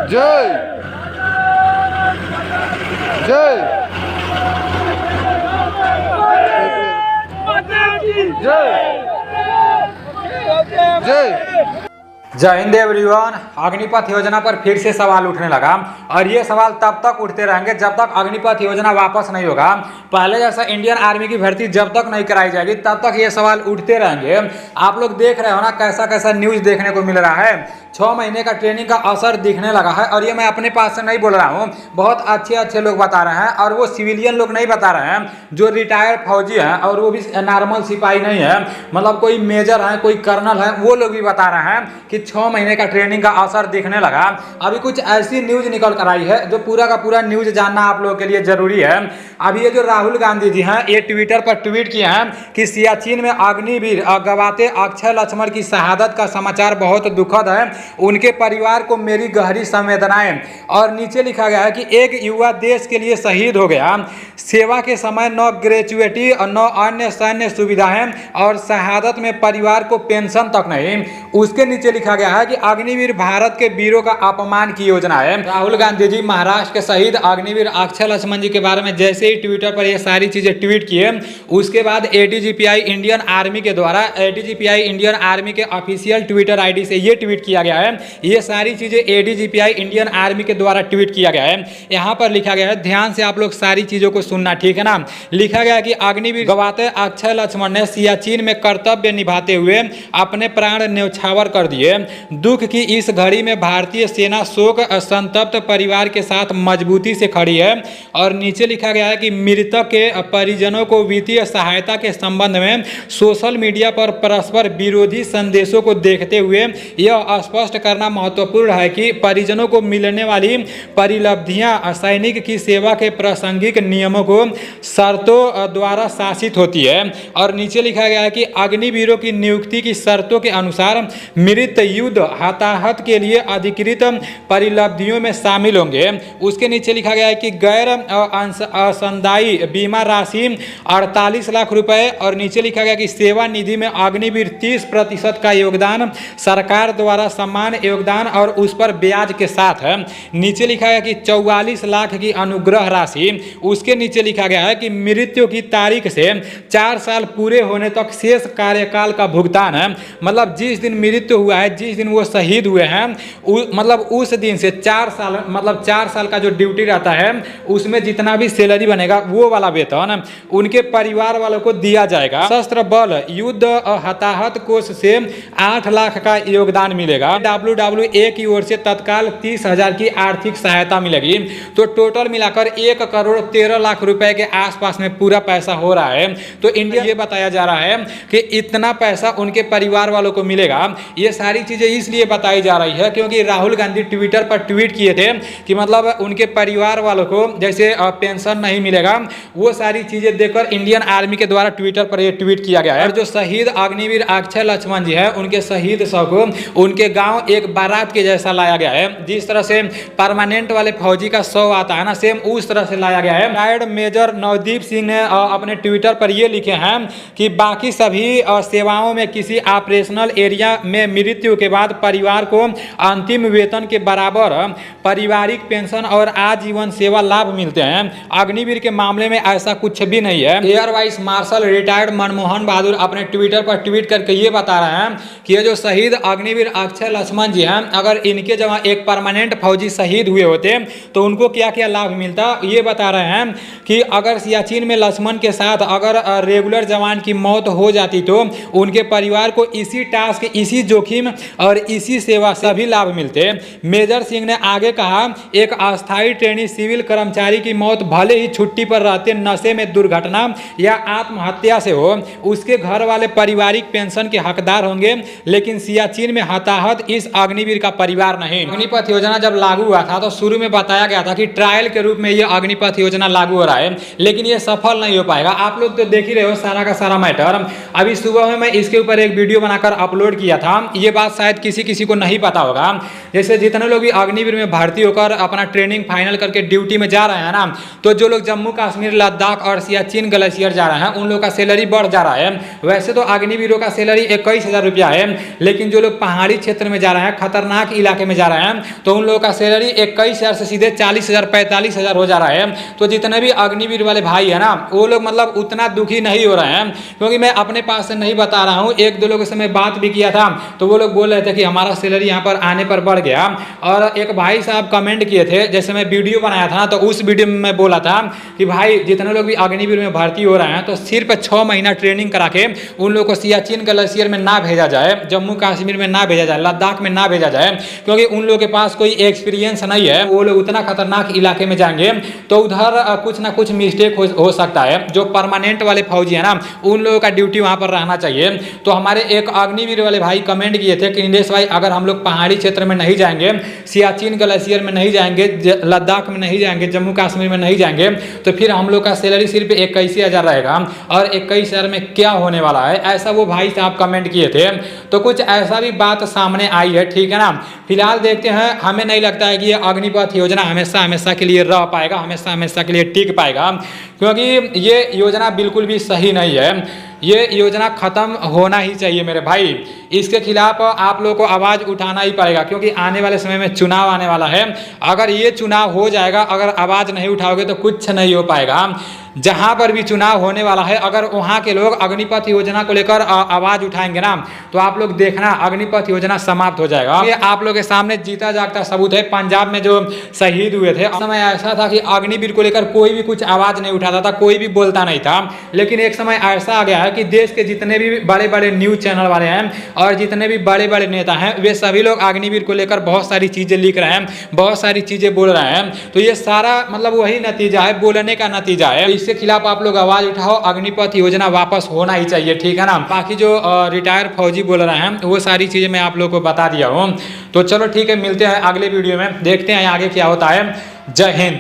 जय जय जय जय। जय हिंद एवरीवन। अग्निपथ योजना पर फिर से सवाल उठने लगा और ये सवाल तब तक उठते रहेंगे जब तक अग्निपथ योजना वापस नहीं होगा। पहले जैसा इंडियन आर्मी की भर्ती जब तक नहीं कराई जाएगी तब तक ये सवाल उठते रहेंगे। आप लोग देख रहे हो ना कैसा कैसा न्यूज देखने को मिल रहा है। 6 महीने का ट्रेनिंग का असर दिखने लगा है और ये मैं अपने पास से नहीं बोल रहा हूँ, बहुत अच्छे अच्छे लोग बता रहे हैं और वो सिविलियन लोग नहीं बता रहे हैं जो रिटायर्ड फौजी हैं और वो भी नॉर्मल सिपाही नहीं है, मतलब कोई मेजर है कोई कर्नल है, वो लोग भी बता रहे हैं कि 6 महीने का ट्रेनिंग का असर दिखने लगा। अभी कुछ ऐसी न्यूज निकल कर आई है जो पूरा का पूरा न्यूज जानना आप लोगों के लिए जरूरी है। अभी ये जो राहुल गांधी जी हैं ये ट्विटर पर ट्वीट किए हैं कि सियाचिन में अग्निवीर गवाते अक्षय लक्ष्मण की शहादत का समाचार बहुत दुखद है, उनके परिवार को मेरी गहरी संवेदनाएं। और नीचे लिखा गया है कि एक युवा देश के लिए शहीद हो गया, सेवा के समय न ग्रेचुइटी और न अन्य सैन्य सुविधाएं और शहादत में परिवार को पेंशन तक नहीं। उसके नीचे लिखा गया है कि अग्निवीर भारत के वीरों का अपमान की योजना है। राहुल गांधी जी महाराष्ट्र के शहीद अग्निवीर अक्षय लक्ष्मण जी के बारे में जैसे ही ट्विटर पर ये सारी चीजें ट्वीट किए उसके बाद एडीजीपीआई इंडियन आर्मी के द्वारा एडीजीपीआई इंडियन आर्मी के ऑफिशियल ट्विटर आईडी से ये ट्वीट किया गया है। ये सारी चीजें एडीजीपीआई इंडियन आर्मी के द्वारा ट्वीट किया गया है। यहाँ पर लिखा गया है, ध्यान से आप लोग सारी चीजों को सुनना, ठीक है ना। लिखा गया कि अग्निवीर गवाते अक्षय लक्ष्मण ने सियाचिन में कर्तव्य निभाते हुए अपने प्राण न्यौछावर कर दिए। दुख की इस घड़ी में भारतीय सेना शोक संतप्त परिवार के साथ मजबूती से खड़ी है। और नीचे लिखा गया है कि मृतक के परिजनों को वित्तीय सहायता के संबंध में सोशल मीडिया पर परस्पर विरोधी संदेशों को देखते हुए यह स्पष्ट करना महत्वपूर्ण है कि परिजनों को मिलने वाली परिलब्धियां सैनिक की सेवा के प्रासंगिक नियमों को शर्तों द्वारा शासित होती है। और नीचे लिखा गया है कि अग्निवीरों की नियुक्ति की शर्तों के अनुसार मृत युद्ध हताहत के लिए अधिकृत परिलब्धियों में शामिल होंगे। उसके नीचे लिखा गया है कि गैर असंदायी बीमा राशि 48 लाख रुपए। और नीचे लिखा गया कि सेवा निधि में अग्निवीर 30% का योगदान सरकार द्वारा समान योगदान और उस पर ब्याज के साथ है। नीचे लिखा गया कि 44 लाख की अनुग्रह राशि। उसके नीचे लिखा गया है कि मृत्यु की तारीख से 4 साल पूरे होने तक शेष कार्यकाल का भुगतान है। मतलब जिस दिन मृत्यु हुआ है, जिस दिन वो शहीद हुए हैं, मतलब उस दिन से 4 साल, मतलब 4 साल का जो ड्यूटी रहता है उसमें जितना भी सैलरी बनेगा वो वाला वेतन उनके परिवार वालों को दिया जाएगा। सशस्त्र बल युद्ध हताहत कोष से 8 लाख का योगदान मिलेगा। WWE की ओर से तत्काल 30,000 की आर्थिक सहायता मिलेगी। तो टोटल मिलाकर 1 करोड़ 13 लाख रुपए के आसपास में पूरा पैसा हो रहा है। तो इंडिया ये बताया जा रहा है कि इतना पैसा उनके परिवार वालों को मिलेगा। ये सारी चीजें इसलिए बताई जा रही है क्योंकि राहुल गांधी ट्विटर पर ट्वीट किए थे कि मतलब उनके परिवार वालों को जैसे पेंशन नहीं मिलेगा, वो सारी चीजें देखकर इंडियन आर्मी के द्वारा ट्विटर पर यह ट्वीट किया गया है। और जो शहीद अग्निवीर अक्षय लक्ष्मण जी है उनके शहीद शव को उनके गांव एक बारात के जैसा लाया गया है। जिस तरह से परमानेंट वाले फौजी का शव आता है ना, सेम उस तरह से लाया गया है। रिटायर्ड मेजर नवदीप सिंह ने अपने ट्विटर पर ये लिखे हैं कि बाकी सभी सेवाओं में किसी ऑपरेशनल एरिया में मृत्यु के बाद परिवार को अंतिम वेतन के बराबर पारिवारिक पेंशन और आजीवन सेवा लाभ मिलते हैं। अग्निवीर के मामले में ऐसा कुछ भी नहीं है। Air Vice Marshal retired Manmohan Bahadur अपने ट्विटर पर ट्वीट करके ये बता रहे हैं कि ये जो शहीद अग्निवीर अक्षय लक्ष्मण जी हैं, अगर इनके जगह एक परमानेंट फौजी शहीद हुए होते तो उनको क्या क्या लाभ मिलता। ये बता रहे हैं कि अगर सियाचिन में लक्ष्मण के साथ अगर रेगुलर जवान की मौत हो जाती तो उनके परिवार को इसी टास्क, इसी जोखिम और इसी सेवा सभी लाभ मिलते। मेजर सिंह ने आगे कहा, एक अस्थायी ट्रेनी सिविल कर्मचारी की मौत भले ही छुट्टी पर रहते नशे में दुर्घटना या आत्महत्या से हो, उसके घर वाले पारिवारिक पेंशन के हकदार होंगे, लेकिन सियाचिन में हताहत इस अग्निवीर का परिवार नहीं। अग्निपथ योजना जब लागू हुआ था तो शुरू में बताया गया था कि ट्रायल के रूप में ये अग्निपथ योजना लागू हो रहा है, लेकिन ये सफल नहीं हो पाएगा। आप लोग तो देख ही रहे हो सारा का सारा मैटर। अभी सुबह में मैं इसके ऊपर एक वीडियो बनाकर अपलोड किया था। ये बात शायद किसी किसी को नहीं पता होगा। जैसे जितने लोग भी अग्निवीर में भर्ती होकर अपना ट्रेनिंग फाइनल करके ड्यूटी में जा रहे हैं ना, तो जो लोग जम्मू कश्मीर, लद्दाख और सियाचिन ग्लेशियर जा रहे हैं उन लोग का सैलरी बढ़ जा रहा है। वैसे तो अग्निवीरों का सैलरी 21,000 रुपया है, लेकिन जो लोग पहाड़ी क्षेत्र में में जा रहे हैं, खतरनाक इलाके में जा रहे हैं, तो उन लोगों का सैलरी 21,000 से सीधे 40,000 45,000 हो जा रहा है। तो जितने भी अग्निवीर वाले भाई है ना, वो लोग मतलब उतना दुखी नहीं हो रहे हैं, क्योंकि मैं अपने पास से नहीं बता रहा हूँ। एक दो लोगों से मैं बात भी किया था, तो वो लोग बोल रहे थे कि हमारा सैलरी यहाँ पर आने पर बढ़ गया। और एक भाई साहब कमेंट किए थे, जैसे मैं वीडियो बनाया था तो उस वीडियो में मैं बोला था कि भाई जितने लोग भी अग्निवीर में भर्ती हो रहे हैं तो सिर्फ 6 महीना ट्रेनिंग करा के उन लोगों को सियाचिन ग्लेशियर में ना भेजा जाए, जम्मू कश्मीर में ना भेजा जाए, लद्दाख में ना भेजा जाए, क्योंकि उन लोगों के पास कोई एक्सपीरियंस नहीं है। वो लोग उतना खतरनाक इलाके में जाएंगे तो उधर कुछ ना कुछ मिस्टेक हो सकता है। जो परमानेंट वाले फौजी है ना, उन लोगों का ड्यूटी वहां पर रहना चाहिए। तो हमारे एक अग्निवीर वाले भाई कमेंट किए थे कि इंदेश भाई अगर हम लोग पहाड़ी क्षेत्र में नहीं जाएंगे, सियाचिन ग्लेशियर में नहीं जाएंगे, लद्दाख में नहीं जाएंगे, जम्मू कश्मीर में नहीं जाएंगे, तो फिर हम लोग का सैलरी सिर्फ 21,000 रहेगा। और 21,000 में क्या होने वाला है, ऐसा वो भाई साहब कमेंट किए थे। तो कुछ ऐसा भी बात सामने आई है, ठीक है ना। फिलहाल देखते हैं, हमें नहीं लगता है कि ये अग्निपथ योजना हमेशा हमेशा के लिए रह पाएगा, हमेशा हमेशा के लिए टिक पाएगा, क्योंकि ये योजना बिल्कुल भी सही नहीं है। ये योजना खत्म होना ही चाहिए मेरे भाई। इसके खिलाफ आप लोगों को आवाज़ उठाना ही पड़ेगा, क्योंकि आने वाले समय में चुनाव आने वाला है। अगर ये चुनाव हो जाएगा, अगर आवाज़ नहीं उठाओगे तो कुछ नहीं हो पाएगा। जहाँ पर भी चुनाव होने वाला है, अगर वहाँ के लोग अग्निपथ योजना को लेकर आवाज़ उठाएंगे ना, तो आप लोग देखना अग्निपथ योजना समाप्त हो जाएगा। ये आप लोग के सामने जीता जागता सबूत है। पंजाब में जो शहीद हुए थे, उस समय ऐसा था कि अग्निवीर को लेकर कोई भी कुछ आवाज़ नहीं उठाता था, कोई भी बोलता नहीं था। लेकिन एक समय ऐसा आ गया है कि देश के जितने भी बड़े बड़े न्यूज़ चैनल वाले हैं और जितने भी बड़े बड़े नेता हैं, वे सभी लोग अग्निवीर को लेकर बहुत सारी चीज़ें लिख रहे हैं, बहुत सारी चीज़ें बोल रहे हैं। तो ये सारा मतलब वही नतीजा है, बोलने का नतीजा है। इसके खिलाफ आप लोग आवाज उठाओ, अग्निपथ योजना वापस होना ही चाहिए, ठीक है ना। बाकी जो रिटायर फौजी बोल रहे हैं वो सारी चीजें मैं आप लोग को बता दिया हूँ। तो चलो ठीक है, मिलते हैं अगले वीडियो में, देखते हैं आगे क्या होता है। जय हिंद।